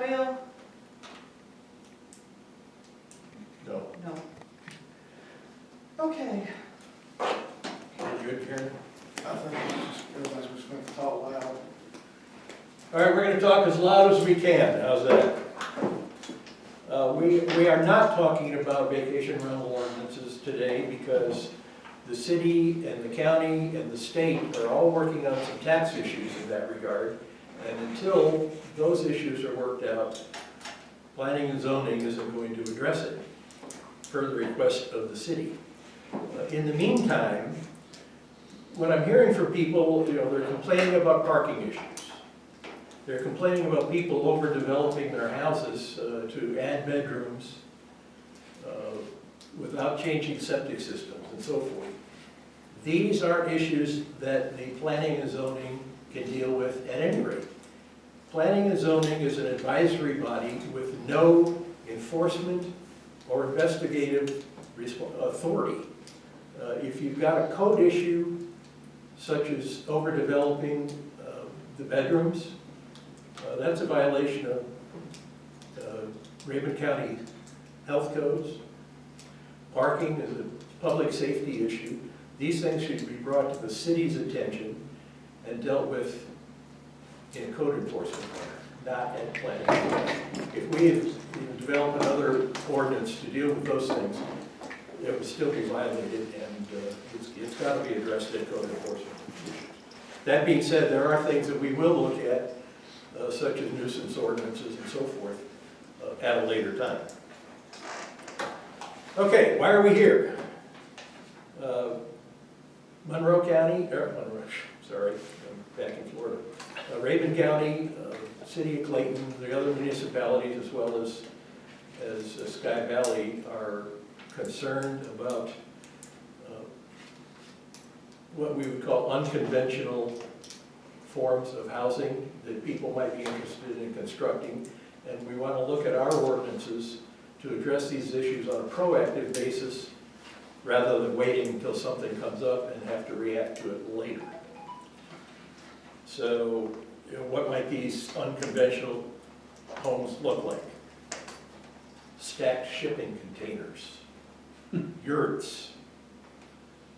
Bill? No. No. Okay. You good, Karen? I think everybody's just going to talk loud. All right, we're going to talk as loud as we can. How's that? We are not talking about vacation rental ordinances today because the city and the county and the state are all working on some tax issues in that regard. And until those issues are worked out, planning and zoning isn't going to address it per the request of the city. In the meantime, what I'm hearing from people, they're complaining about parking issues. They're complaining about people overdeveloping their houses to add bedrooms without changing septic systems and so forth. These are issues that the planning and zoning can deal with at any rate. Planning and zoning is an advisory body with no enforcement or investigative authority. If you've got a code issue, such as overdeveloping the bedrooms, that's a violation of Raven County health codes. Parking is a public safety issue. These things should be brought to the city's attention and dealt with in a code enforcement manner, not at planning. If we develop another ordinance to deal with those things, it would still be violated, and it's got to be addressed at code enforcement issues. That being said, there are things that we will look at, such as nuisance ordinances and so forth, at a later time. Okay, why are we here? Monroe County, sorry, I'm back in Florida. Raven County, City of Clayton, the other municipalities, as well as Sky Valley, are concerned about what we would call unconventional forms of housing that people might be interested in constructing. And we want to look at our ordinances to address these issues on a proactive basis rather than waiting until something comes up and have to react to it later. So, what might these unconventional homes look like? Stacked shipping containers, yurts.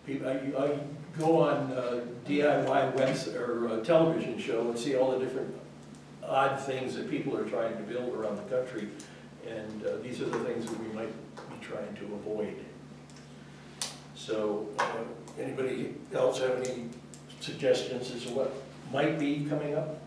I go on DIY webs or television show and see all the different odd things that people are trying to build around the country, and these are the things that we might be trying to avoid. So, anybody else have any suggestions as to what might be coming up?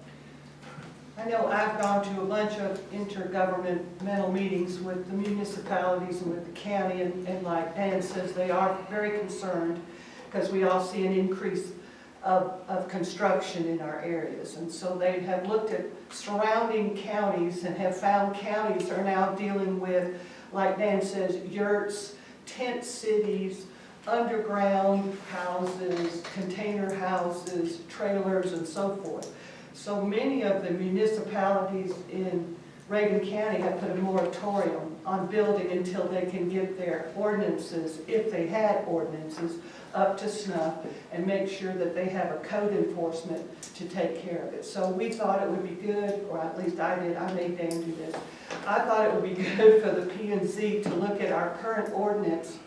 I know I've gone to a bunch of intergovernmental meetings with the municipalities and with the county, and like Dan says, they are very concerned because we all see an increase of construction in our areas. And so they have looked at surrounding counties and have found counties are now dealing with, like Dan says, yurts, tent cities, underground houses, container houses, trailers, and so forth. So many of the municipalities in Reagan County have put a moratorium on building until they can get their ordinances, if they had ordinances, up to snuff and make sure that they have a code enforcement to take care of it. So we thought it would be good, or at least I did, I made Dan do this. I thought it would be good for the P&Z to look at our current ordinance,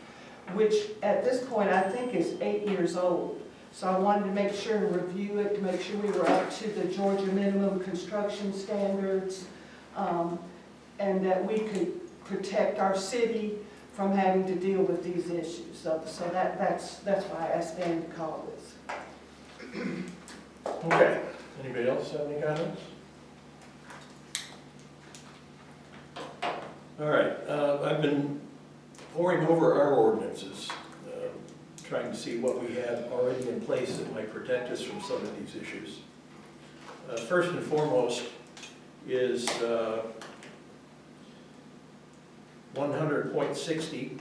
which at this point I think is 8 years old. So I wanted to make sure and review it to make sure we were up to the Georgia minimum construction standards, and that we could protect our city from having to deal with these issues. So that's why I asked Dan to call this. Okay. Anybody else have any comments? All right. I've been poring over our ordinances, trying to see what we have already in place that might protect us from some of these issues. First and foremost is 100.60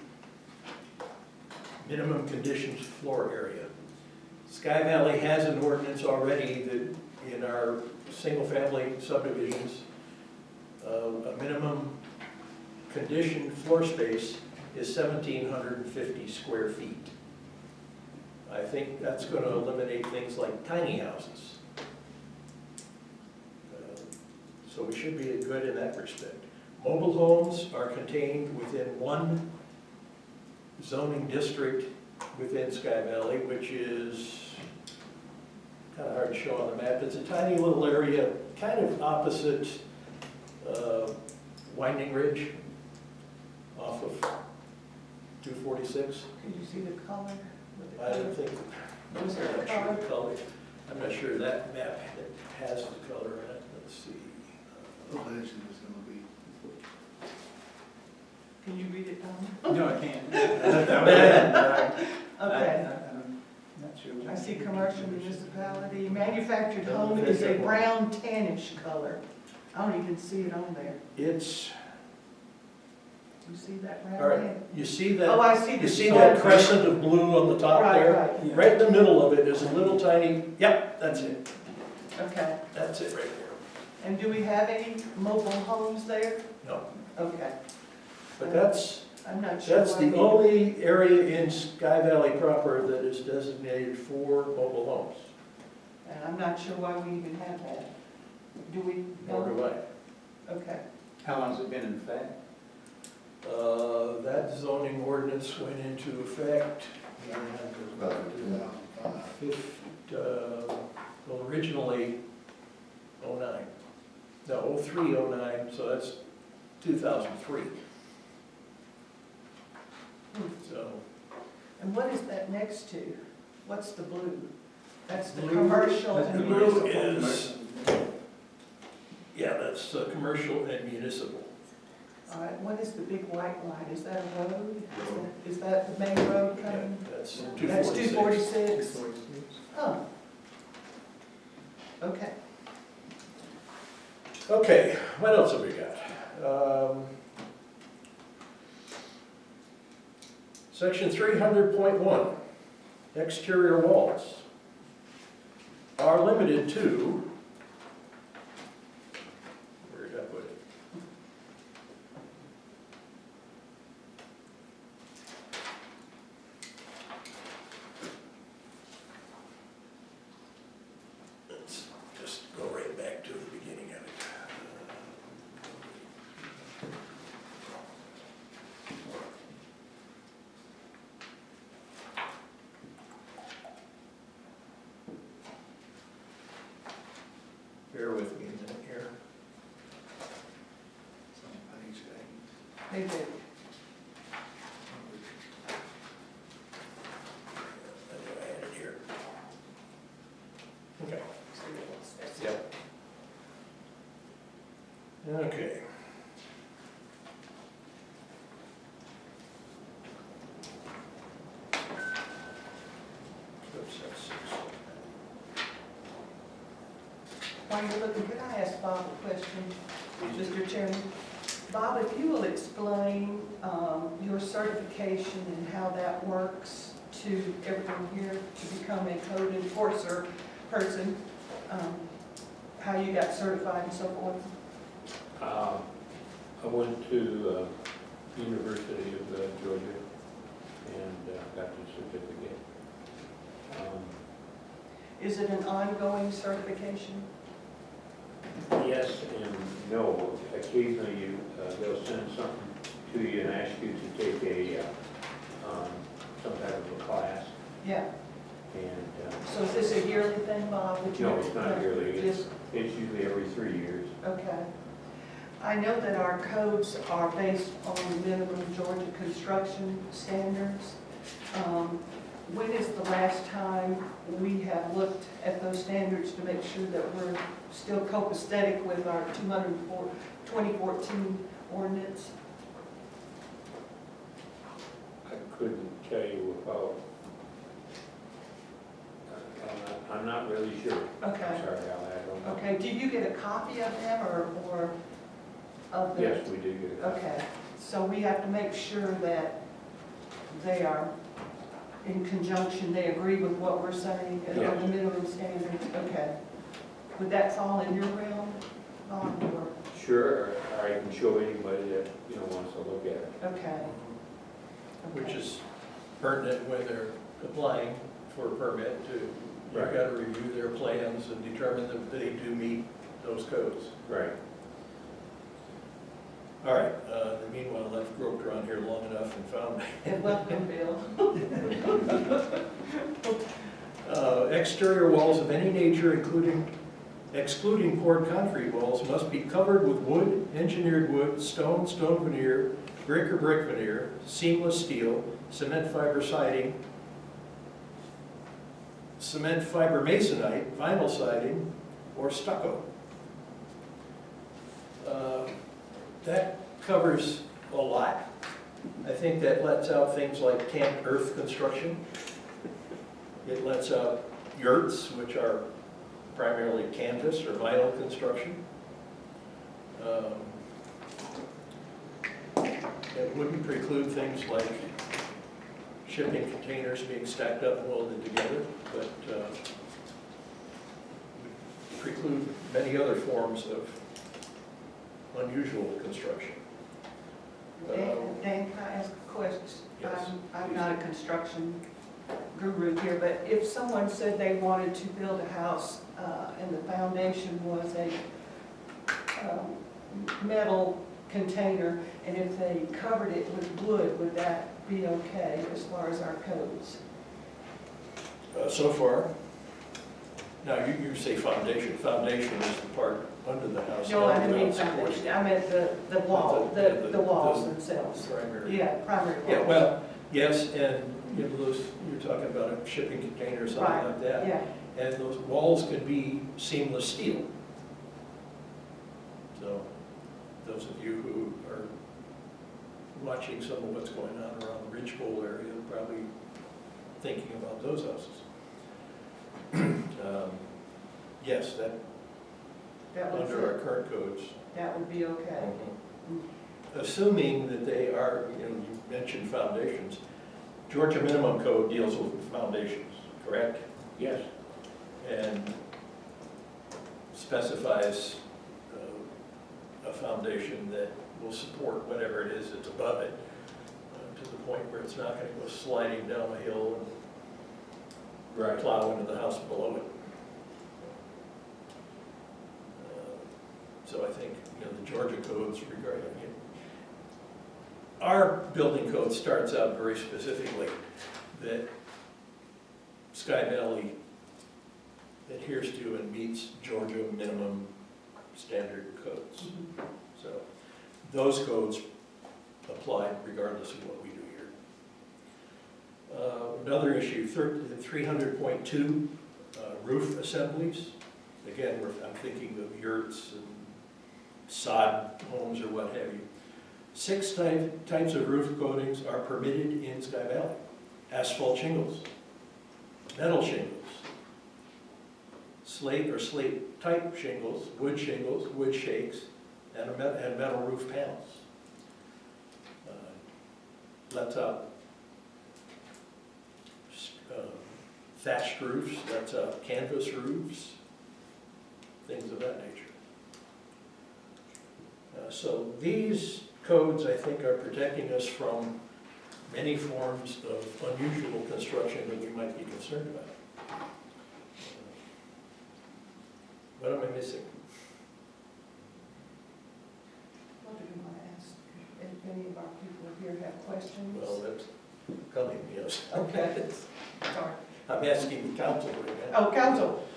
minimum conditions floor area. Sky Valley has an ordinance already that in our single-family subdivisions, a minimum conditioned floor space is 1,750 square feet. I think that's going to eliminate things like tiny houses. So we should be good in that respect. Mobile homes are contained within one zoning district within Sky Valley, which is kind of hard to show on the map. It's a tiny little area, kind of opposite Winding Ridge off of 246. Can you see the color? I don't think, Was there a I'm not sure color? the color. I'm not sure that map has the color in it. Let's see. The legend is gonna be. Can you read it, Tom? No, I can't. Okay. I'm not sure. I see commercial municipality, manufactured home is a brown tannish color. I don't even see it on there. It's, You see that all brown right, tan? you see Oh, that, I see you the. see that crescent of blue on the top Right, there? right, Yeah. Right in the middle of it is a little tiny, yep, that's it. okay. That's it right there. And do we have any mobile homes there? No, Okay, but that's I'm not sure. That's why the we- only area in Sky Valley proper that is designated for mobile homes. And I'm not sure why we even have that. Do we? Nor do I. Okay, How long's it been in effect? That zoning ordinance went into effect About 2005. well, originally '09. No, '03, '09, so that's 2003. So, and what is that next to? What's the blue? That's the Blue- commercial that's and the blue municipal. is, yeah, that's commercial and municipal. All right, what is the big white line? Is that a road? Is that the main road Yeah, coming? that's That's 246. 246? Oh. Okay. Okay, what else have we got? Section 300.1, exterior walls are limited to, where did I put it? Let's just go right back to the beginning of it. Bear with me a minute here. It's on page 8. They did. I had it here. Okay. Yep. Okay. Oops, that's 6. While you're looking, could I ask Bob a question, Mr. Chairman? Bob, if you will explain your certification and how that works to everyone here to become a code enforcer person, how you got certified and so forth? I went to University of Georgia and got the certificate. Is it an ongoing certification? Yes and no. Occasionally they'll send something to you and ask you to take a some type of a class. Yeah. And So is this a yearly thing, Bob? that you- no, it's not yearly. Just- It's usually every 3 years. Okay. I know that our codes are based on the minimum Georgia construction standards. When is the last time we have looked at those standards to make sure that we're still copacetic with our 2014 ordinance? I couldn't tell you about, I'm not really sure. Okay. I'm sorry, Al, I don't know. Okay, do you get a copy of them or of the? Yes, we do get it. Okay, so we have to make sure that they are in conjunction, they agree with what we're saying and Yeah. on the minimum standards, okay. Would that fall in your realm, Bob, or, Sure, or I can show anybody that, wants to look at it. okay. Which Okay. is pertinent when they're applying for a permit to, you've Right. got to review their plans and determine that they do meet those codes. Right. All right, meanwhile, I've groped around here long enough and found And welcome, Bill. exterior walls of any nature, excluding poured concrete walls, must be covered with wood, engineered wood, stone veneer, brick or brick veneer, seamless steel, cement fiber siding, cement fiber masonite, vinyl siding, or stucco. That covers a lot. I think that lets out things like camp earth construction. It lets out yurts, which are primarily canvas or vinyl construction. It wouldn't preclude things like shipping containers being stacked up and welded together, but would preclude many other forms of unusual construction. Dan, can I ask a question? Yes, I'm please. not a construction guru here, but if someone said they wanted to build a house and the foundation was a metal container, and if they covered it with wood, would that be okay as far as our codes? So far, now you say foundation. Foundation is the part under the house. No, I didn't mean Not supporting foundation, I meant the wall, the walls themselves. Primary. Yeah, primary walls. Yeah, well, yes, and those, you're talking about a shipping container or something Right, like that. yeah, And those walls can be seamless steel. So, those of you who are watching some of what's going on around the Ridgepole area are probably thinking about those houses. Yes, that, that would under our current codes. that would be okay. Assuming that they are, you mentioned foundations. Georgia minimum code deals with foundations, correct? Yes. And specifies a foundation that will support whatever it is that's above it, to the point where it's not going to go sliding down a hill and plow into the house below it. So I think, the Georgia codes regarding it. Our building code starts out very specifically that Sky Valley adheres to and meets Georgia minimum standard codes. So those codes apply regardless of what we do here. Another issue, 300.2, roof assemblies. Again, I'm thinking of yurts and sod homes or what have you. 6 types of roof coatings are permitted in Sky Valley. Asphalt shingles, metal shingles, slate or slate type shingles, wood shakes, and metal roof panels. Lets out thatched roofs, lets out canvas roofs, things of that nature. So these codes, I think, are protecting us from many forms of unusual construction that we might be concerned about. What am I missing? What do you want to ask? If any of our people here have questions? Well, that's coming, yes. Okay. Sorry. I'm asking the council right now. Oh, council.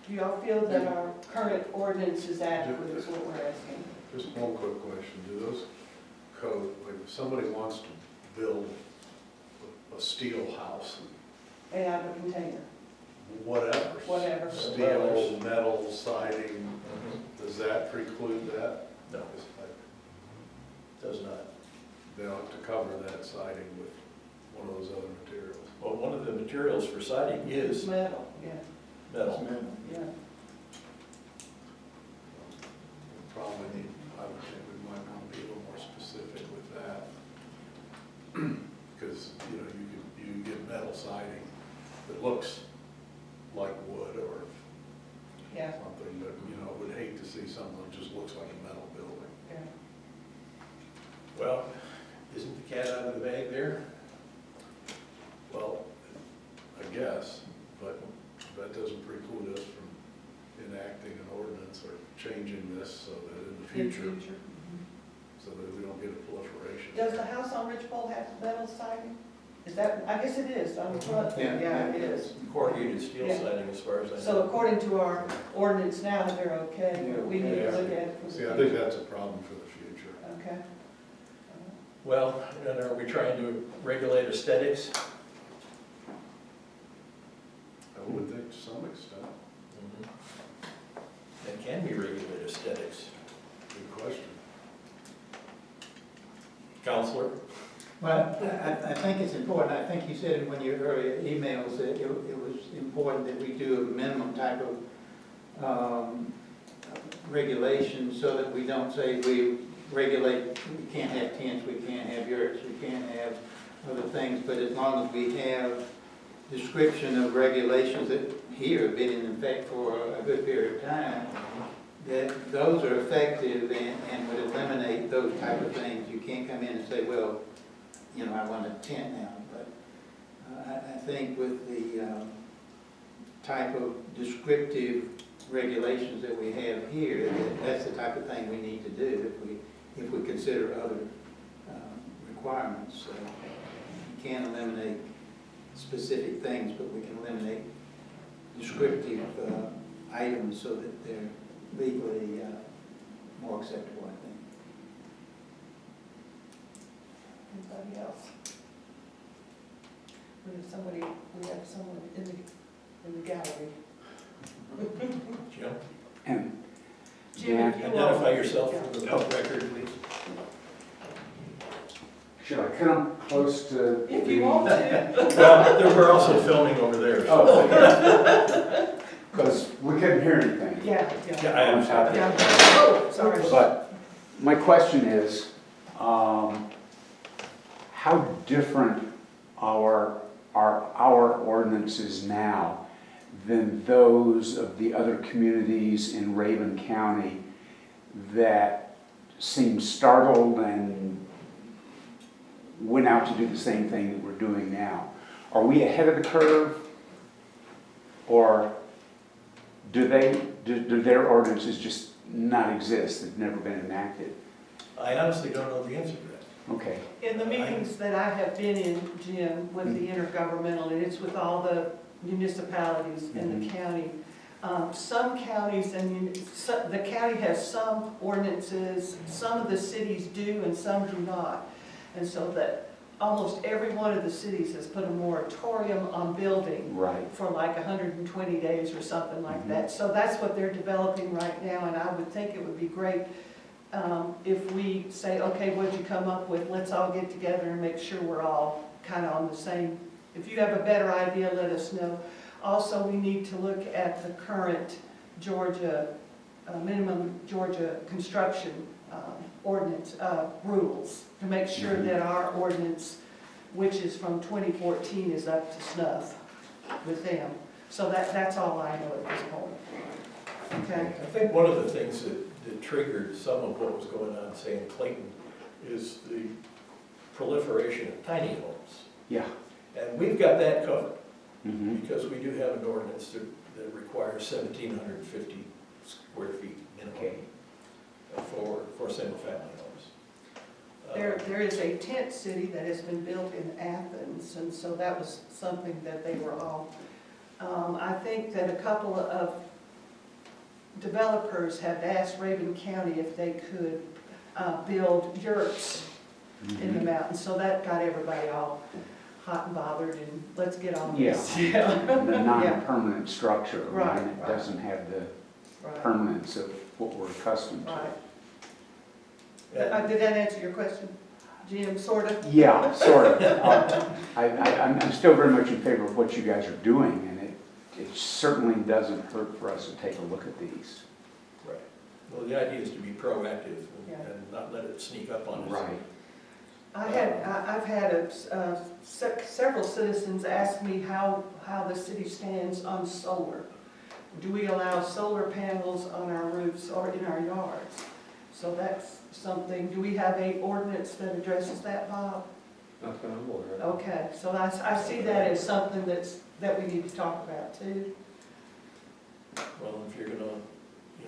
Do y'all feel that our current ordinance is adequate, is what we're asking? Just one quick question, do those code, like if somebody wants to build a steel house, And out of a container, whatever. whatever. Steel, metal, siding, does that preclude that? No, does not. They don't have to cover that siding with one of those other materials. Well, one of the materials for siding is Metal, yeah, metal. yeah. Probably need, I would think we might want to be a little more specific with that. Because, you can get metal siding that looks like wood or Yeah, something, but, would hate to see something that just looks like a metal building. yeah. Well, isn't the cat out of the bag there? Well, I guess, but that doesn't preclude us from enacting an ordinance or changing this so that in the In future, future. so that we don't get a proliferation. Does the house on Ridgepole have metal siding? Is that, I guess it is, on the front, Yeah. yeah, it is. Corrugated steel Yeah. siding as far as I know. So according to our ordinance now, they're okay, but we need to look at it for the See, I think future. that's a problem for the future. Okay. Well, and are we trying to regulate aesthetics? I would think to some extent. And can we regulate aesthetics? Good question. Counselor? Well, I think it's important, I think you said in one of your earlier emails that it was important that we do a minimum type of regulation so that we don't say we regulate, we can't have tents, we can't have yurts, we can't have other things, but as long as we have description of regulations that here have been in effect for a good period of time, that those are effective and would eliminate those type of things. You can't come in and say, well, you know, I want a tent now, but I think with the type of descriptive regulations that we have here, that's the type of thing we need to do if we consider other requirements. You can't eliminate specific things, but we can eliminate descriptive items so that they're legally more acceptable, I think. Anybody else? We have someone in the gallery. Jim? And Jim, if you Identify will. yourself for the record, please. should I come close to? If you want to. Well, we're also filming over there. so- Oh, because we couldn't hear anything. Yeah, Yeah, yeah. I understand. Yeah. Oh, sorry. But my question is, how different are our ordinances now than those of the other communities in Raven County that seemed startled and went out to do the same thing that we're doing now? Are we ahead of the curve, or do their ordinances just not exist, they've never been enacted? I honestly don't know the answer to that. Okay. In the meetings that I have been in, Jim, with the intergovernmental, and it's with all the municipalities in the county, some counties, the county has some ordinances, some of the cities do and some do not. And so that almost every one of the cities has put a moratorium on building Right. for like 120 days or something like that. So that's what they're developing right now, and I would think it would be great if we say, okay, what'd you come up with? Let's all get together and make sure we're all kind of on the same. If you have a better idea, let us know. Also, we need to look at the current Georgia, minimum Georgia construction ordinance rules to make sure that our ordinance, which is from 2014, is up to snuff with them. So that's all I know at this point. Okay? I think one of the things that triggered some of what was going on, say, in Clayton, is the proliferation of tiny homes. Yeah. And we've got that covered, Mm-hmm. because we do have an ordinance that requires 1,750 square feet Okay. minimum for single-family homes. There is a tent city that has been built in Athens, and so that was something that they were all, I think that a couple of developers have asked Raven County if they could build yurts in the mountains, so that got everybody all hot and bothered, and let's get on this. Yeah. The non-permanent structure, Right, right? It right. doesn't have the Right, permanence of what we're accustomed to. right. Did that answer your question, Jim, sort of? Yeah, sort of. I'm still very much in favor of what you guys are doing, and it certainly doesn't hurt for us to take a look at these. Right. Well, the idea is to be proactive Yeah. and not let it sneak up on us. Right. I've had several citizens ask me how the city stands on solar. Do we allow solar panels on our roofs or in our yards? So that's something, do we have a ordinance that addresses that, Bob? Not that I'm aware of. Okay, so I see that as something that we need to talk about too. Well, if you're gonna,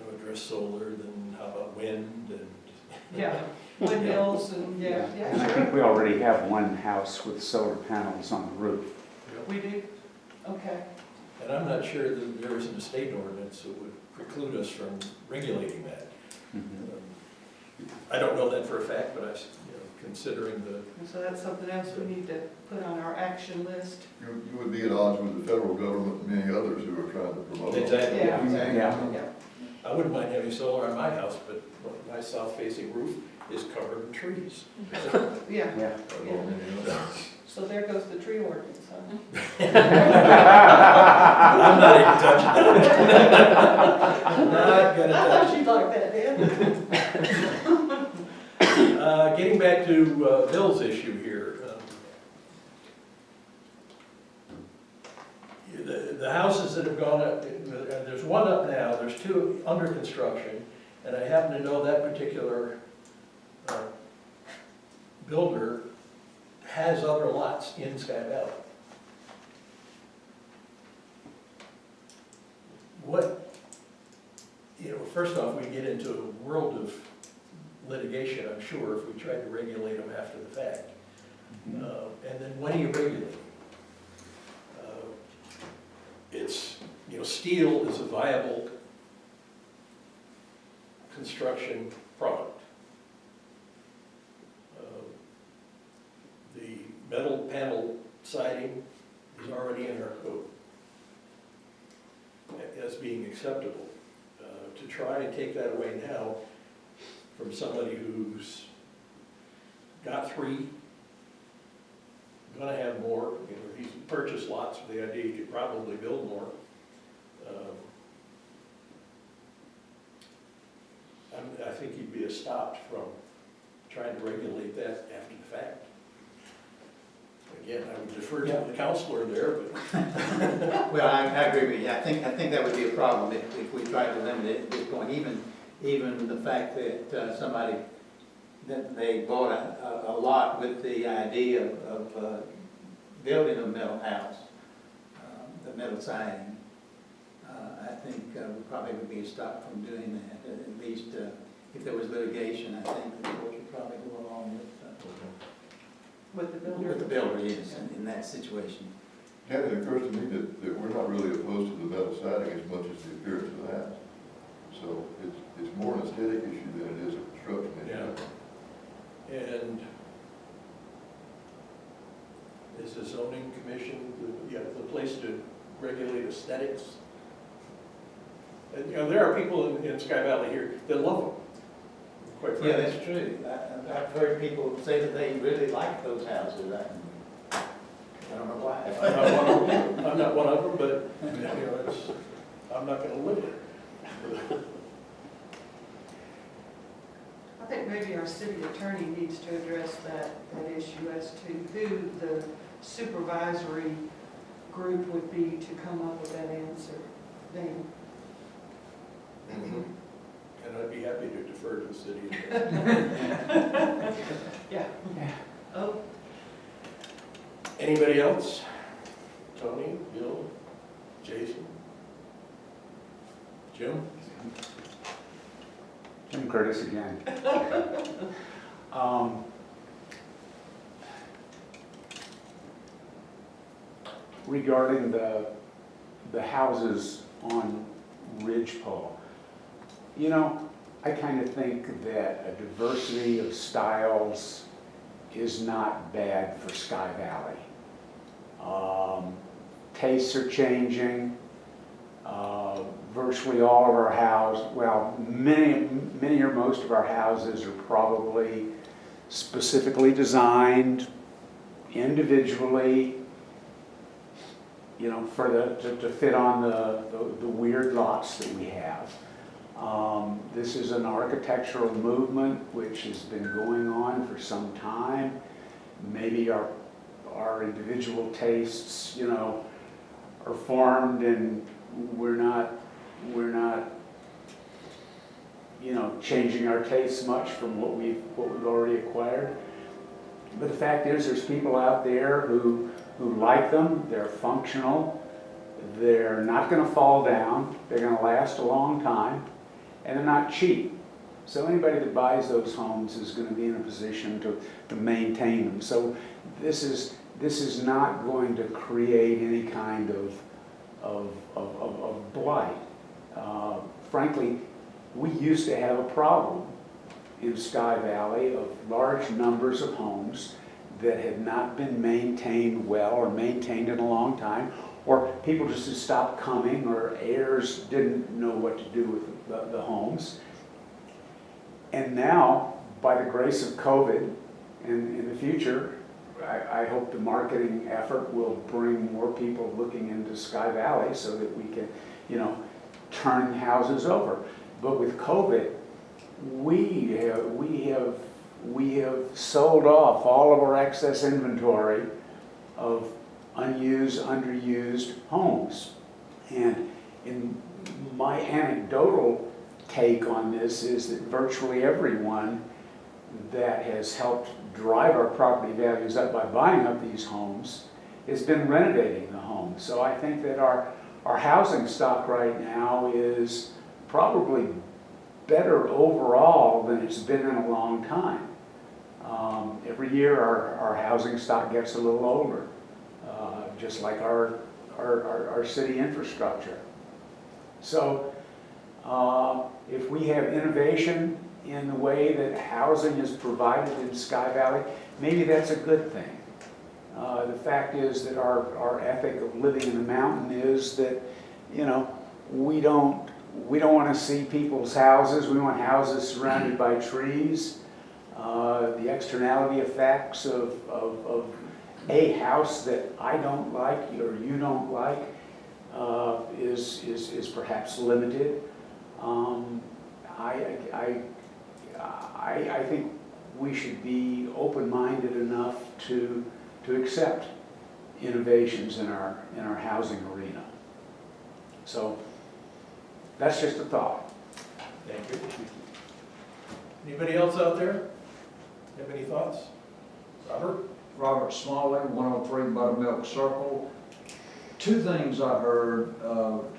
address solar, then how about wind and? Yeah, windmills and, yeah, And I yeah, think sure. we already have one house with solar panels on the roof. We do? Okay. And I'm not sure that there isn't a state ordinance that would preclude us from regulating that. I don't know that for a fact, but considering the, And so that's something else we need to put on our action list. You would be at odds with the federal government and many others who are trying to promote it. exactly. Yeah. Yeah. Yeah. I wouldn't mind having solar on my house, but my south-facing roof is covered in trees. Yeah, Yeah. so there goes the tree ordinance, huh? I'm not even touching it. Not gonna I touch thought you'd like that, Dan. it. Getting back to Bill's issue here. The houses that have gone up, there's one up now, there's two under construction, and I happen to know that particular builder has other lots in Sky Valley. First off, we get into a world of litigation, I'm sure, if we tried to regulate them after the fact. And then when do you regulate? Steel is a viable construction product. The metal panel siding is already in our code as being acceptable. To try and take that away now from somebody who's got three, gonna have more, he's purchased lots with the idea he could probably build more. I think he'd be stopped from trying to regulate that after the fact. Again, I would defer to the counselor there, but. Well, I agree with you. I think that would be a problem if we tried to limit it at this point. Even the fact that that they bought a lot with the idea of building a metal house, the metal siding, I think we probably would be stopped from doing that. At least if there was litigation, I think the court would probably go along With the builder. with the builder, yes, in that situation. Yeah, it occurs to me that we're not really opposed to the metal siding as much as the appearance of the house. So it's more an aesthetic issue than it is a construction issue. Yeah. And is the zoning commission the place to regulate aesthetics? And, there are people in Sky Valley here that love them, quite frankly. Yeah, that's true. I've heard people say that they really like those houses. I don't know why. I'm not one of them, but, I'm not gonna live there. I think maybe our city attorney needs to address that issue as to who the supervisory group would be to come up with that answer then. And I'd be happy to defer to the city. Yeah. Oh, Anybody else? Tony, Bill, Jason? Jim? Jim Curtis again. Regarding the houses on Ridgepole, I kind of think that a diversity of styles is not bad for Sky Valley. Tastes are changing. Virtually all of our houses, well, many or most of our houses are probably specifically designed individually, to fit on the weird lots that we have. This is an architectural movement which has been going on for some time. Maybe our individual tastes, are formed, and we're not, changing our tastes much from what we've already acquired. But the fact is, there's people out there who like them. They're functional. They're not going to fall down. They're going to last a long time. and they're not cheap. So anybody that buys those homes is going to be in a position to maintain them. So this is not going to create any kind of blight. Frankly, we used to have a problem in Sky Valley of large numbers of homes that had not been maintained well or maintained in a long time, or people just had stopped coming, or heirs didn't know what to do with the homes. And now, by the grace of COVID, and in the future, I hope the marketing effort will bring more people looking into Sky Valley so that we can, turn houses over. But with COVID, we have sold off all of our excess inventory of unused, underused homes. And in my anecdotal take on this is that virtually everyone that has helped drive our property values up by buying up these homes has been renovating the homes. So I think that our housing stock right now is probably better overall than it's been in a long time. Every year our housing stock gets a little older, just like our city infrastructure. So if we have innovation in the way that housing is provided in Sky Valley, maybe that's a good thing. The fact is that our ethic of living in the mountain is that, we don't want to see people's houses. We want houses surrounded by trees. The externality effects of a house that I don't like or you don't like is perhaps limited. I think we should be open-minded enough to accept innovations in our housing arena. So that's just a thought. Thank you. Anybody else out there? Have any thoughts? Robert? Robert Smalley, 103 Buttermilk Circle. Two things I heard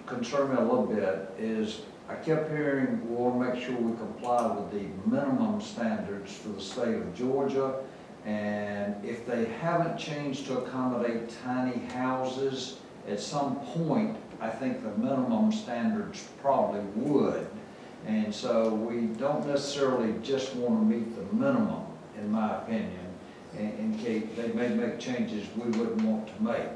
concern me a little bit is I kept hearing we want to make sure we comply with the minimum standards for the state of Georgia. And if they haven't changed to accommodate tiny houses, at some point, I think the minimum standards probably would. And so we don't necessarily just want to meet the minimum, in my opinion, in case they may make changes we wouldn't want to make.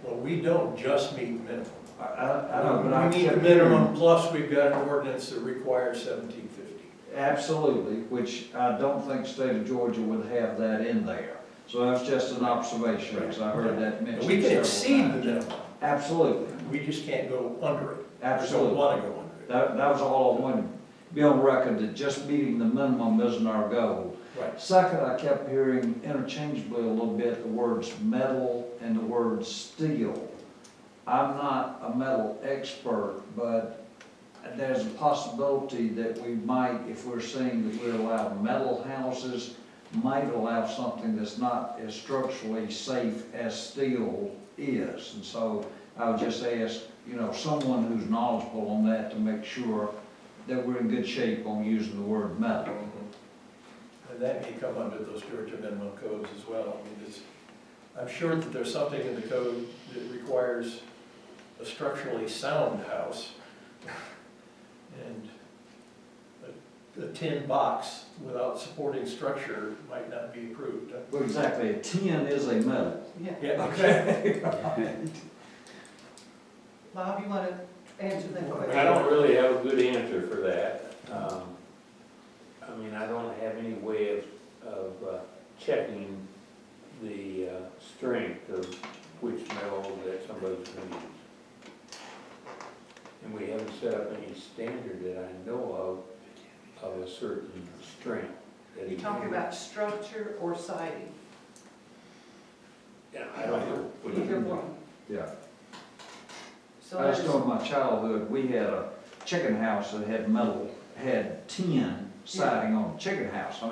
Well, we don't just meet minimum. I know, but I We meet the kept minimum, hearing- plus we've got an ordinance that requires 1750. Absolutely, which I don't think state of Georgia would have that in there. So that's just an observation, because I heard that mentioned We can several exceed the times. minimum, Absolutely, we just can't go under it. We absolutely. don't want to go under it. That was all I wanted to be on record, that just meeting the minimum isn't our goal. Right. Second, I kept hearing interchangeably a little bit the words metal and the word steel. I'm not a metal expert, but there's a possibility that we might, if we're saying that we allow metal houses, might allow something that's not as structurally safe as steel is. And so I would just ask, someone who's knowledgeable on that to make sure that we're in good shape on using the word metal. And that may come under those Georgia minimum codes as well. I'm sure that there's something in the code that requires a structurally sound house. And a tin box without supporting structure might not be approved. Well, exactly, a tin is a metal. Yeah, okay. Bob, you want to answer that question? I don't really have a good answer for that. I don't have any way of checking the strength of which metal that somebody's going to use. And we haven't set up any standard that I know of a certain strength. Are you talking about structure or siding? Yeah, I don't know. Either one. Yeah. So I just there's- know in my childhood, we had a chicken house that had tin siding on the chicken house.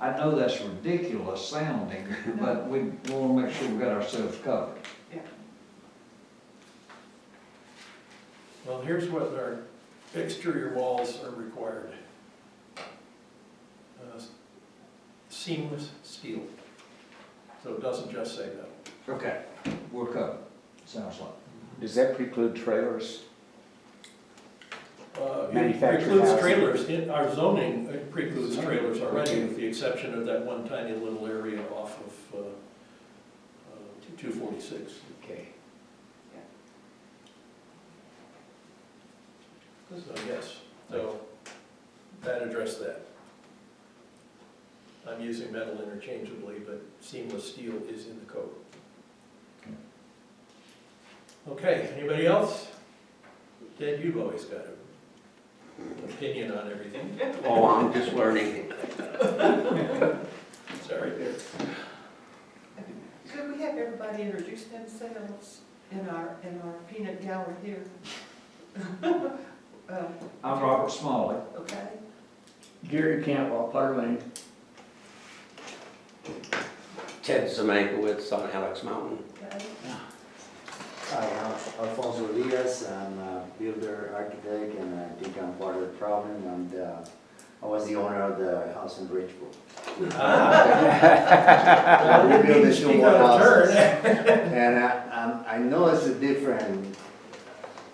I know that's ridiculous sounding, but we want to make sure we got ourselves covered. Well, here's what exterior walls are required. Seamless steel, so it doesn't just say metal. Okay, we're covered, sounds like. Does that preclude trailers? It Manufactured precludes housing. trailers, our zoning precludes trailers already, with the exception of that one tiny little area off of 246. Okay. So yes, so that addressed that. I'm using metal interchangeably, but seamless steel is in the code. Okay, anybody else? Ted, you've always got an opinion on everything. Oh, I'm just learning. Sorry. Could we have everybody introduce themselves in our peanut gallery here? I'm Robert Smalley. Okay, Gary Cantwell, Putter Lane. Ted Zemankiewicz on Alex Mountain. okay. Hi, I'm Alfonso Diaz. I'm a builder, architect, and I think I'm part of the problem. And I was the owner of the house in Bridgeport. Well, We you built need to the two speak more out of houses. turn. And I know it's a different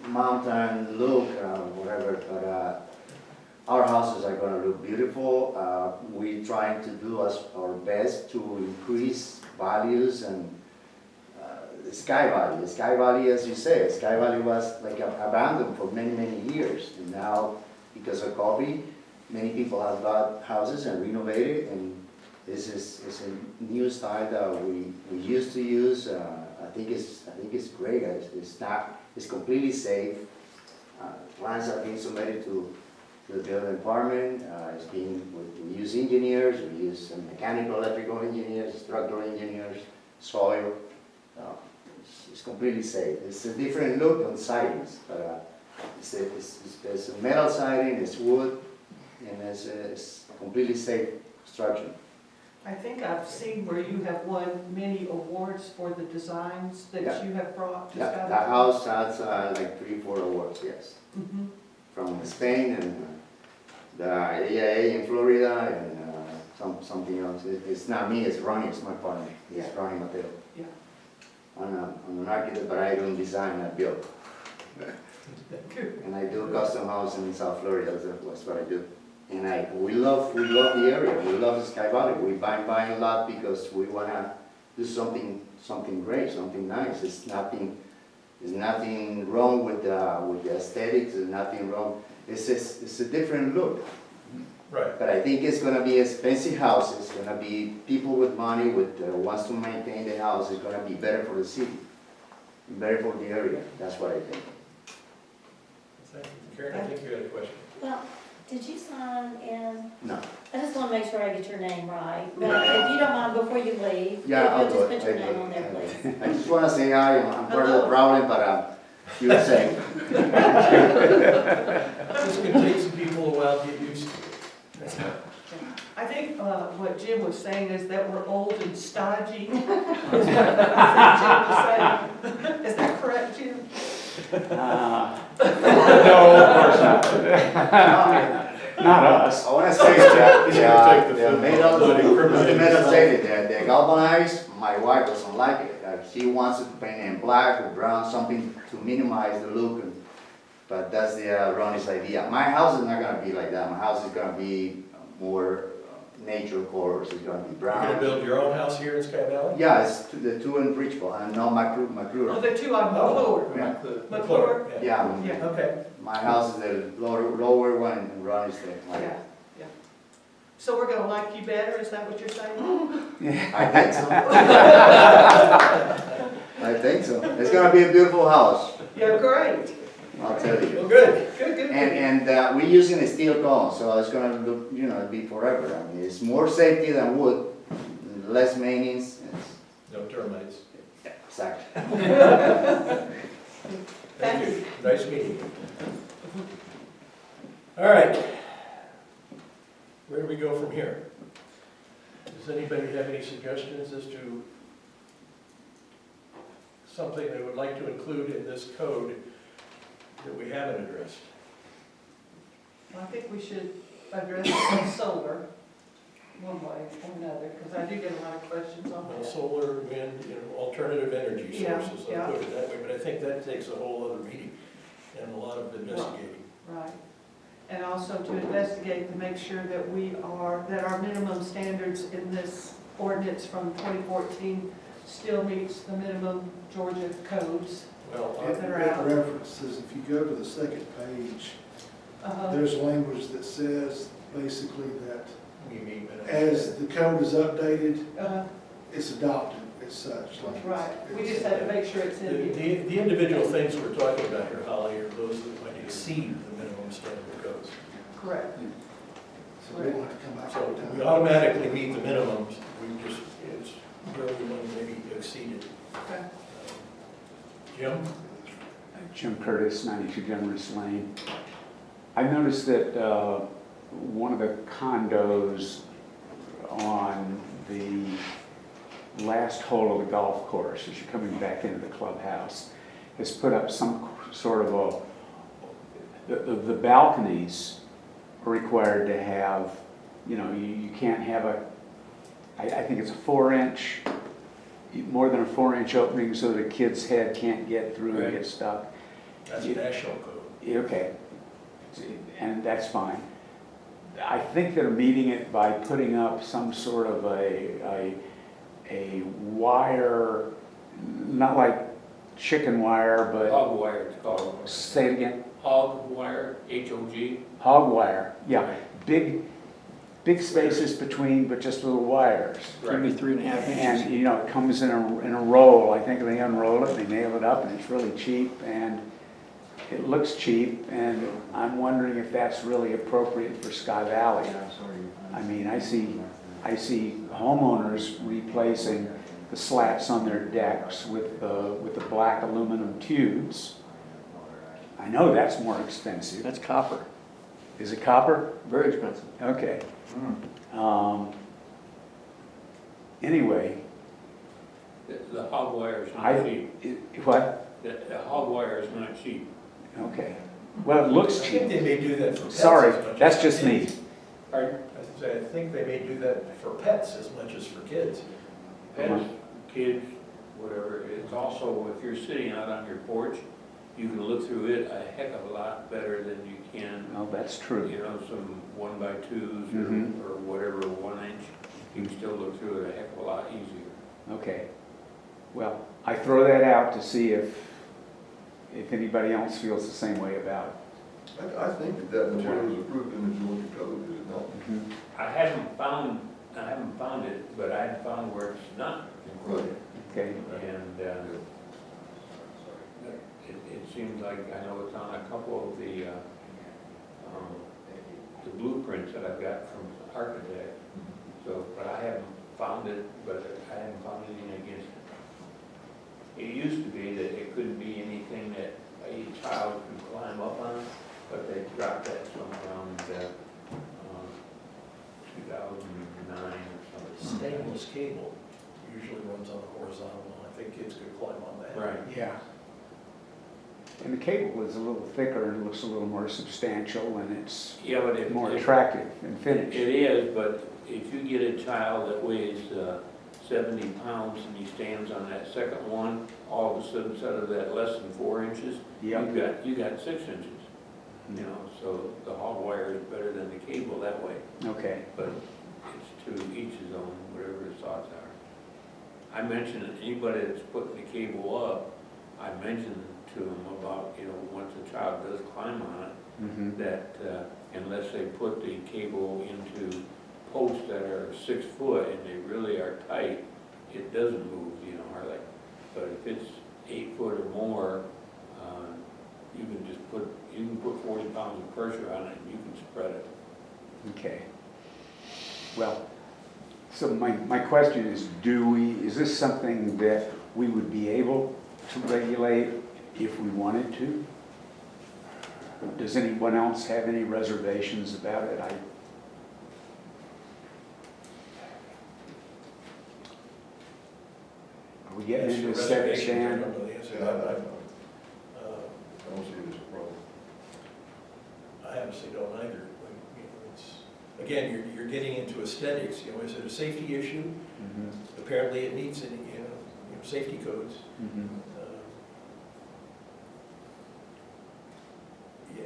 mountain look, whatever, but our houses are gonna look beautiful. We're trying to do our best to increase values and the Sky Valley. The Sky Valley, as you say, Sky Valley was like abandoned for many, many years. And now, because of COVID, many people have bought houses and renovated, and this is a new style that we used to use. I think it's great. It's completely safe. Plans are being submitted to the building department. We use engineers, we use mechanical, electrical engineers, structural engineers, soil. It's completely safe. It's a different look on sidings, but it's a metal siding, it's wood, and it's a completely safe structure. I think I've seen where you have won many awards for the designs that Yeah. you have brought to Yeah, Scottsdale. that house has like 3-4 awards, yes, Mhm. from Spain and the AIA in Florida and something else. It's not me, it's Ronnie, it's my partner. It's Yeah. Ronnie Mateo. Yeah. I'm an architect, but I don't design, I build. And I do custom house in South Florida, that's what I do. And we love the area, we love the Sky Valley. We buy a lot because we wanna do something great, something nice. There's nothing wrong with the aesthetics, there's nothing wrong. It's a different look. Right. But I think it's gonna be expensive houses, it's gonna be people with money, wants to maintain the house, it's gonna be better for the city, better for the area, that's what I think. Thank you. Karen, I think you had a question. Well, did you sign in? No. I just want to make sure I get your name right. But if you don't mind, before you leave, if Yeah, I'll you'll do just it, put your I do name it. on there, please. I just wanna say hi, I'm part of the problem, but you're safe. This can take some people a while to get used to. I think what Jim was saying is that we're old and stodgy. Is what I think Jim was saying. Is that correct, Jim? No, of course not. Not us. I wanna say that, He's gonna take the the film. metal, Let him incriminate the metal himself. say that, the galvanized, my wife doesn't like it. She wants it to paint in black or brown, something to minimize the look, but that's Ronnie's idea. My house is not gonna be like that, my house is gonna be more nature colors, it's gonna be You're gonna brown. build your own house here in Sky Valley? Yeah, it's the two in Bridgeport, and no Oh, McClure. the two on McClure. Yeah. McClure? Yeah, Yeah. Okay. my house is the lower one, and Ronnie's the, Yeah, yeah. So we're gonna like you better, is that what you're saying? I think so. I think so. It's gonna be a beautiful house, Yeah, great. I'll tell you. Well, good. Good, good. And we're using a steel cone, so it's gonna look, it'll be forever. I mean, it's more safety than wood, less maintenance. No termites. Yeah, exactly. Thank you. Nice meeting you. All right. Where do we go from here? Does anybody have any suggestions as to something they would like to include in this code that we haven't addressed? Well, I think we should address solar one way or another, because I do get a lot of questions on Well, that. solar, wind, alternative energy Yeah, sources, yeah. I'll put it that way, but I think that takes a whole other meeting and a lot of investigating. Right. And also to investigate to make sure that that our minimum standards in this ordinance from 2014 still meets the minimum Georgia codes. Well, It- It references, if you go to the second page, there's language that says basically that we meet. as the code is updated, Uh, it's adopted as such. Like Right, we just have to make sure it's in here. The individual things we're talking about here, Holly, are those that might exceed the minimum standard codes. Correct. So we don't have to come back So every time. we automatically meet the minimums, we just, it's where we want to maybe exceed it. Okay. Jim? Jim Curtis, 92 Generous Lane. I noticed that one of the condos on the last hole of the golf course, as you're coming back into the clubhouse, has put up some sort of the balconies are required to have, you can't have I think it's a 4-inch, more than a 4-inch opening so that a kid's head can't get through and Right. get stuck. That's a national code. Okay, and that's fine. I think they're meeting it by putting up some sort of a wire, not like chicken wire, but, Hog wire, it's called. say it again, Hog wire, H-O-G. hog wire, yeah. Big spaces between, but just little wires. Right. 3.5 And, it comes in a roll. I think they unroll it, they nail it up, and it's really cheap, and it looks cheap, and I'm wondering if that's really appropriate for Sky Valley. I mean, I see homeowners replacing the slats on their decks with the black aluminum tubes. I know that's more expensive. That's copper. Is it copper? Very expensive. Okay. Anyway, The hog wire is I, not cheap. what? The hog wire is not cheap. Okay. Well, it looks I think cheap. they may do that for pets. Sorry, as much that's as just for me. kids. Pardon? I think they may do that for pets as much as for kids. Pets, kids, whatever. It's also, if you're sitting out on your porch, you can look through it a heck of a lot better than you can, Oh, that's true. some 1x2s Mhm. or whatever, 1-inch. You can still look through it a heck of a lot easier. Okay. Well, I throw that out to see if anybody else feels the same way about I think that material is approved in the Georgia code, is it not? it. I haven't found it, but I have found where it's not included. Okay. And it seems like, I know it's on a couple of the blueprints that I've got from the architect. So, but I haven't found it, but I haven't found anything against it. It used to be that it couldn't be anything that a child could climb up on, but they dropped that around 2009 or something. Stainless cable usually runs on a horizontal. I think kids could climb on that. Right. Yeah. And the cable is a little thicker and looks a little more substantial, and it's Yeah, but if. more if- attractive and It finished. is, but if you get a child that weighs 70 pounds and he stands on that second one, all of a sudden, instead of that less than 4 inches, Yep. you got 6 inches. So the hog wire is better than the cable that way, Okay. but it's to each his own, whatever his thoughts are. I mentioned that anybody that's putting the cable up, I mentioned to them about, once a child does climb on it, Mhm. that unless they put the cable into posts that are 6 foot and they really are tight, it doesn't move, hardly. But if it's 8 foot or more, you can put 40 pounds of pressure on it and you can spread it. Okay. Well, so my question is, is this something that we would be able to regulate if we wanted to? Does anyone else have any reservations about it? Are we getting As into for a set reservations, I stand? don't know the answer to Yeah, that. I don't see it as a problem. I honestly don't either. again, you're getting into aesthetics, you know, is it a safety issue? Mhm. Apparently it meets, safety codes. Mhm.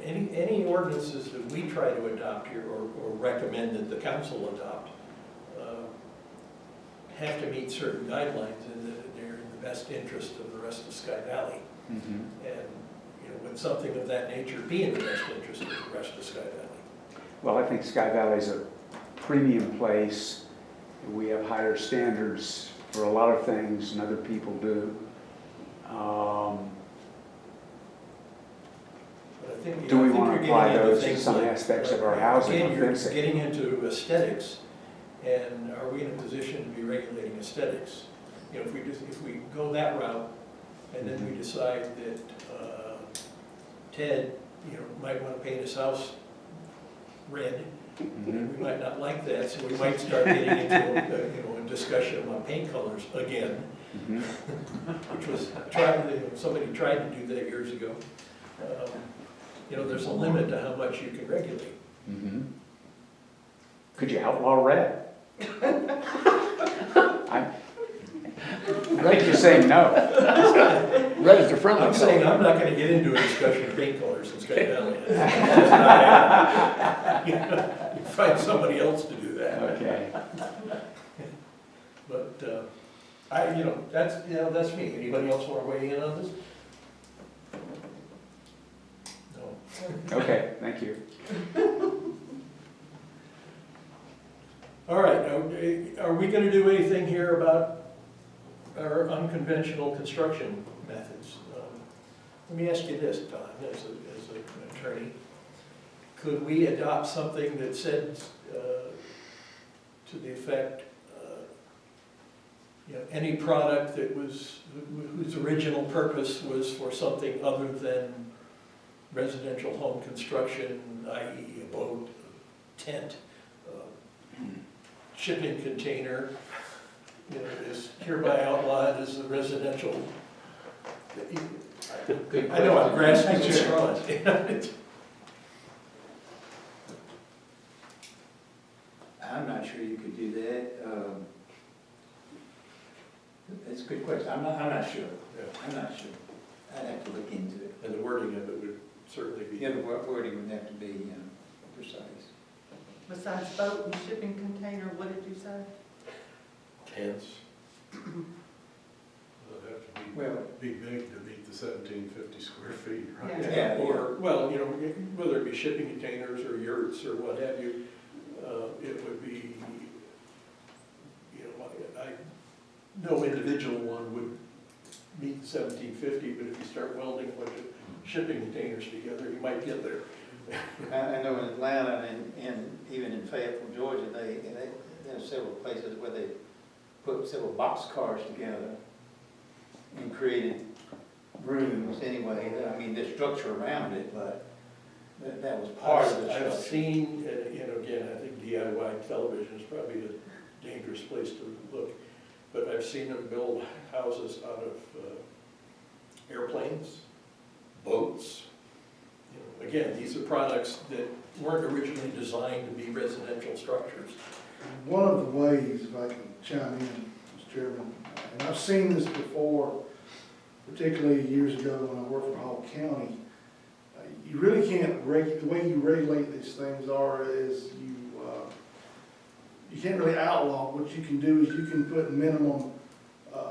Any ordinances that we try to adopt here, or recommend that the council adopt, have to meet certain guidelines, and that they're in the best interest of the rest of Sky Valley. Mhm. And, would something of that nature be in the best interest of the rest of Sky Valley? Well, I think Sky Valley's a premium place. We have higher standards for a lot of things than other people do. But I think, Do we I think want you're to apply getting into those to things some like- aspects of like, our housing again, or you're fencing? getting into aesthetics, and are we in a position to be regulating aesthetics? If we go that route, and then we decide that Ted, might want to paint his house red, Mhm. we might not like that, so we might start getting into a discussion about paint colors again, Mhm. which was somebody tried to do that years ago. There's a limit to how much you can regulate. Mhm. Could you outlaw red? I think you're saying no. Red is the friendly I'm saying color. I'm not gonna get into a discussion of paint colors in Sky Valley. You find somebody else to do that. Okay. But, that's me. Anybody else want to weigh in on this? No. Okay, thank you. All right, are we gonna do anything here about our unconventional construction methods? Let me ask you this, Don, as an attorney. Could we adopt something that said, to the effect, any product that whose original purpose was for something other than residential home construction, i.e. a boat, a tent, shipping container, is hereby outlawed as a residential. I know I'm grasping at straws. I'm not sure you could do that. It's a good question. I'm not sure. I'm not sure. I'd have to look into it. And the wording of it would certainly be. Yeah, the wording would have to be precise. Besides boat and shipping container, what did you say? Tents. It'll have to Well, be big to meet the 1750 square feet, right? Yeah. Or, well, whether it be shipping containers or yurts or what have you, it would be, no individual one would meet the 1750, but if you start welding a bunch of shipping containers together, you might get there. I know in Atlanta and even in Fayetteville, Georgia, there's several places where they put several box cars together and created rooms anyway. I mean, there's structure around it, but that was part of the structure. I've seen, again, I think DIY television is probably a dangerous place to look, but I've seen them build houses out of airplanes, boats. Again, these are products that weren't originally designed to be residential structures. One of the ways, if I can chime in, Mr. Chairman, and I've seen this before, particularly years ago when I worked for Hall County, you really can't the way you regulate these things is you can't really outlaw. What you can do is you can put minimum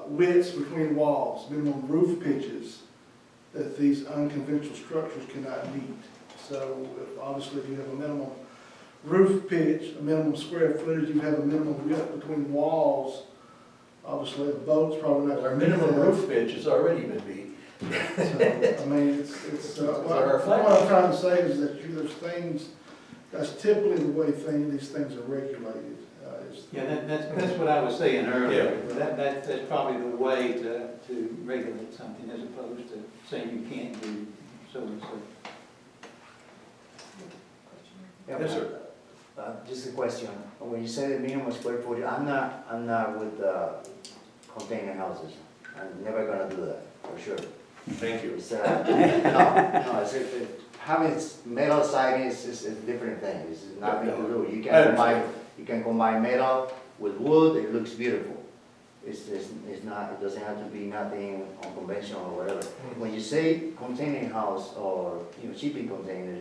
widths between walls, minimum roof pitches that these unconventional structures cannot meet. So obviously if you have a minimum roof pitch, a minimum square footage, you have a minimum width between walls, obviously a boat's probably not. Our minimum roof pitch has already been beat. So, I mean, what our flag. I'm trying to say is that there's things, that's typically the way these things are regulated. Yeah, that's what I was saying earlier. That's probably the way to regulate something as opposed to saying you can't do so and so. Yes, sir. Just a question. When you say the minimum square footage, I'm not with container houses. I'm never gonna do that, for sure. Thank you. It's, no, having metal siding is a different thing, it's nothing to do. You I can understand. combine metal with wood, it looks beautiful. It's not, it doesn't have to be nothing unconventional or whatever. When you say container house or, shipping container,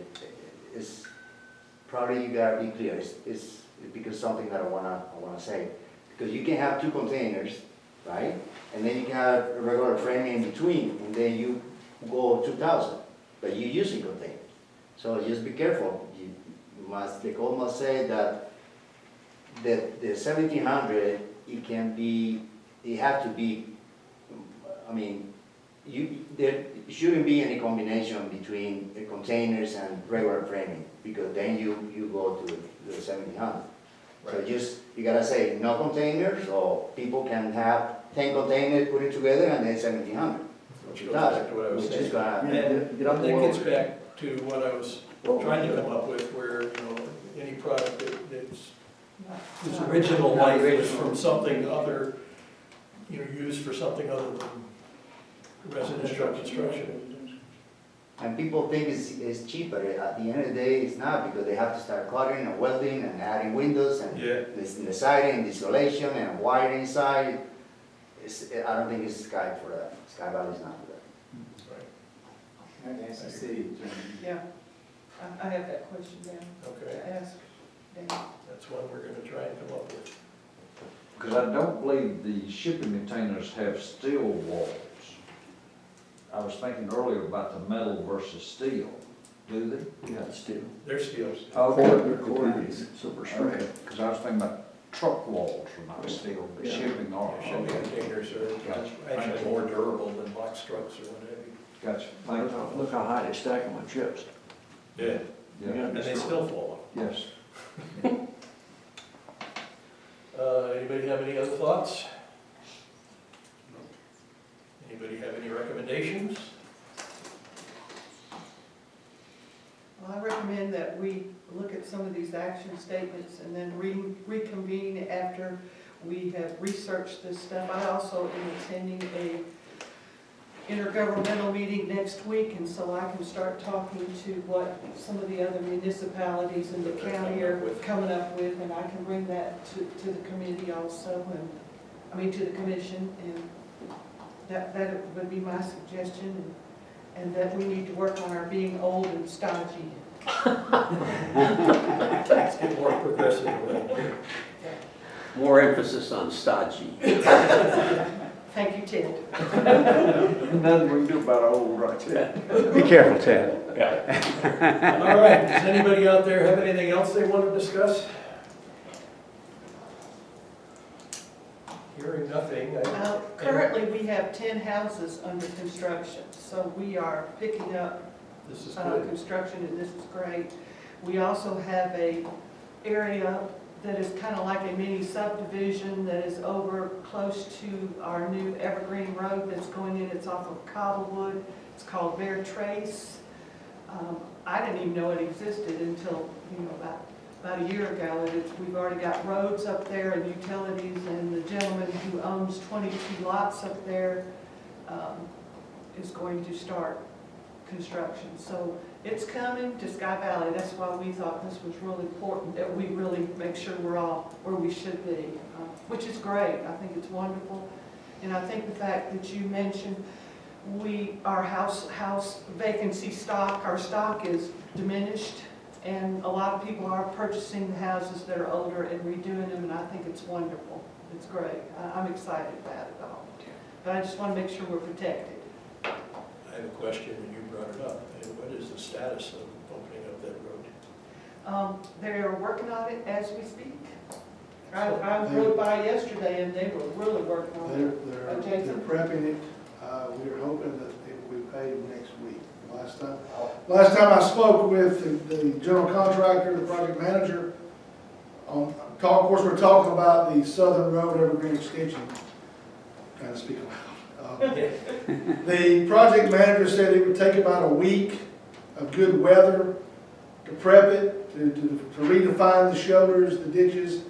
it's, probably you gotta be clear, it's because something that I wanna say. Because you can have two containers, right? And then you can have a regular framing in between, and then you go 2,000, but you're using containers. So just be careful, you must, the code must say that the 1,700, it have to be, there shouldn't be any combination between the containers and regular framing, because then you go to the 1,700. So Right. you gotta say no containers, or people can have 10 containers put it together and then 1,700. Which goes back to what I was Which saying. is gonna, And that gets back to what I was trying to come up with, where, any product that's, whose original life was from something other, used for something other than residential construction. and people think it's cheaper, at the end of the day, it's not, because they have to start cutting and welding and adding windows and Yeah. the siding, the insulation and wiring inside. I don't think it's Sky for that, Sky Valley's not for that. Right. That's the city attorney. Yeah, I have that question down Okay, to ask Dan. that's one we're gonna try and come up with. Because I don't believe the shipping containers have steel walls. I was thinking earlier about the metal versus steel. Do they? Yeah, steel. They're steels. Cord is super Okay, because I was thinking about truck walls are not steel, but Yeah. shipping are. Shipping containers are Gotcha. actually more durable than box trucks or what have you. Gotcha. Thank you. Look how high they stack them on chips. Yeah. Yeah, And they still fall yes. off. Anybody have any other thoughts? Anybody have any recommendations? Well, I recommend that we look at some of these action statements and then reconvene after we have researched this stuff. I also am attending a intergovernmental meeting next week, and so I can start talking to what some of the other municipalities in the county are coming up with, and I can bring that to the committee also, to the commission, and that would be my suggestion, and that we need to work on our being old and stodgy. Let's get more progressive around here. More emphasis on stodgy. Thank you, Ted. Nothing we can do about old right there. Be careful, Ted. All right, does anybody out there have anything else they want to discuss? Hearing nothing. Currently, we have 10 houses under construction, so we are picking up This is good. construction, and this is great. We also have a area that is kind of like a mini subdivision that is over close to our new Evergreen Road that's going in. It's off of Cobblewood. It's called Bear Trace. I didn't even know it existed until, about a year ago. We've already got roads up there and utilities, and the gentleman who owns 22 lots up there is going to start construction. So it's coming to Sky Valley. That's why we thought this was really important, that we really make sure we're all where we should be, which is great. I think it's wonderful. And I think the fact that you mentioned our house vacancy stock, our stock is diminished, and a lot of people are purchasing the houses that are older and redoing them, and I think it's wonderful. It's great. I'm excited about it all. But I just want to make sure we're protected. I have a question, and you brought it up. And what is the status of opening up that road? They're working on it as we speak. I rode by yesterday and they were really working on it. They're prepping it. We're hoping that it will be paid next week. Last time I spoke with the general contractor, the project manager, of course, we're talking about the Southern Road Evergreen Extension. Trying to speak aloud. The project manager said it would take about a week of good weather to prep it, to redefine the shoulders, the ditches,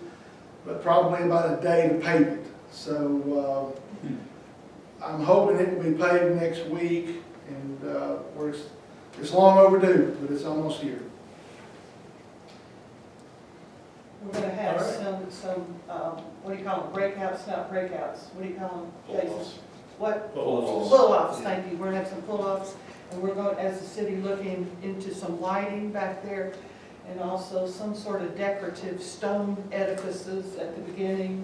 but probably about a day to pave it. So I'm hoping it will be paved next week, and we're It's long overdue, but it's almost here. We're gonna have All right. some, what do you call them, breakouts, not breakouts, what do you call them? Places? What? Pull-offs. Pull-offs, thank you, we're gonna have some pull-offs, and we're going, as a city, looking into some lighting back there, and also some sort of decorative stone edifices at the beginning.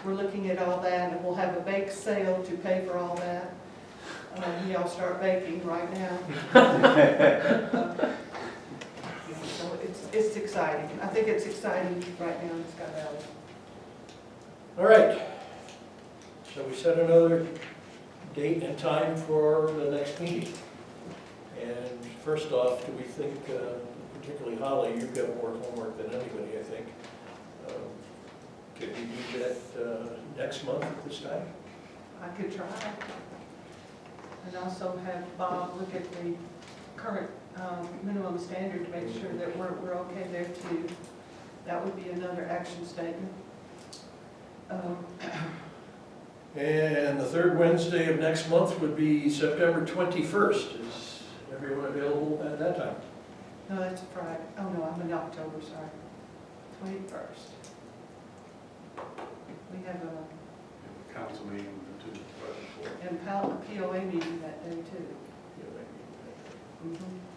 We're looking at all that, and we'll have a bake sale to pay for all that. Y'all start baking right now. So it's exciting, I think it's exciting right now in Sky Valley. All right. Shall we set another date and time for the next meeting? And first off, do we think, particularly Holly, you've got more homework than anybody, I think. Could we do that next month at this time? I could try. And also have Bob look at the current minimum standard to make sure that we're okay there too. That would be another action statement. And the third Wednesday of next month would be September 21st. Is everyone available at that time? No, that's Friday. Oh, no, I'm in October, sorry. 21st. We have a, Council meeting the two, right before. and POA meeting that day too.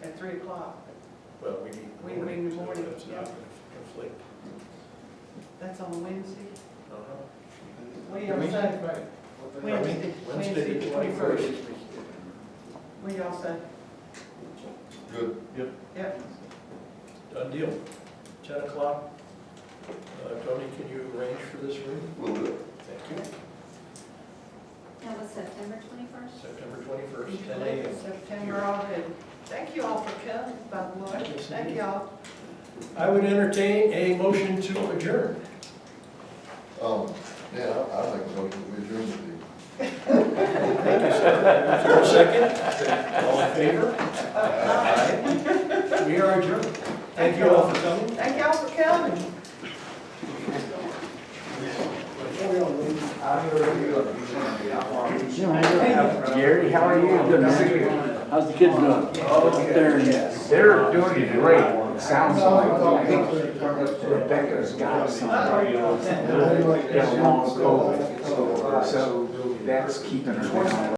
At 3 o'clock. Well, we need We the morning, meet in the so morning, that's yeah. not going to conflict. That's on Wednesday. Uh-huh. What do y'all say? Wednesday, Wednesday the 21st. What do y'all say? Good. Yep. Done deal. 10 o'clock. Tony, can you arrange for this room? Will do. Thank you. That was September 21st? September 21st, 10 a.m. September already. Thank you all for coming, by the way. Yes, Thank indeed. y'all. I would entertain a motion to adjourn. Yeah, I make a motion that we adjourn the meeting. Thank you, sir. Is there a second? All in favor? Aye. We are adjourned. Thank you all for coming. Thank y'all for coming. Gary, how are you? Good, man. How's the kids doing? They're doing great. Sounds like, I think Rebecca's got some, long COVID, so that's keeping her down.